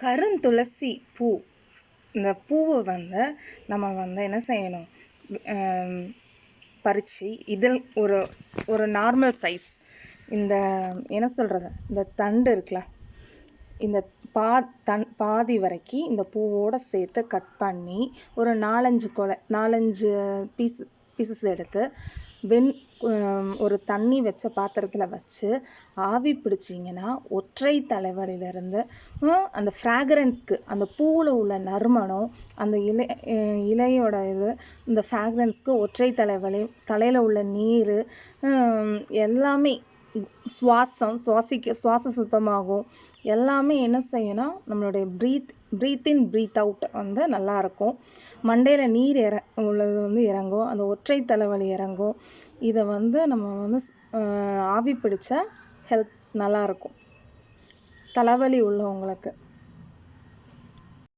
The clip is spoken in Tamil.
கருந்துளசி பூ, இந்த பூவை வந்து நம்ம வந்து என்ன செய்யணும், பறித்து இதில் ஒரு ஒரு நார்மல் சைஸ் இந்த என்ன சொல்கிறது, இந்த தண்டு இருக்குல்ல, இந்த பாதி வரைக்கும் இந்த பூவோடு சேர்த்து கட் பண்ணி ஒரு 4-5 பீசஸ் எடுத்து ஒரு தண்ணி வச்ச பாத்திரத்தில் வச்சு ஆவி பிடிச்சிங்கன்னா ஒற்றை தலைவலியிலேருந்து அந்த ஃப்ராக்ரன்ஸ்க்கு, அந்த பூவில் உள்ள நறுமணம், அந்த இலையோட இந்த ஃப்ராக்ரன்ஸ்க்கு ஒற்றை தலையில் உள்ள நீர் எல்லாமே, சுவாசம் சுத்தமாகும். எல்லாமே என்ன செய்யணும், நம்மளுடைய ப்ரீத் இன் ப்ரீத் அவுட் வந்து நல்லாயிருக்கும். மண்டையில் நீர் உள்ளது வந்து இறங்கும், அந்த ஒற்றை தலைவலி இறங்கும். இதை வந்து நம்ம வந்து ஆவி பிடிச்சா ஹெல்த் நல்லாயிருக்கும் தலைவலி உள்ளவங்களுக்கு.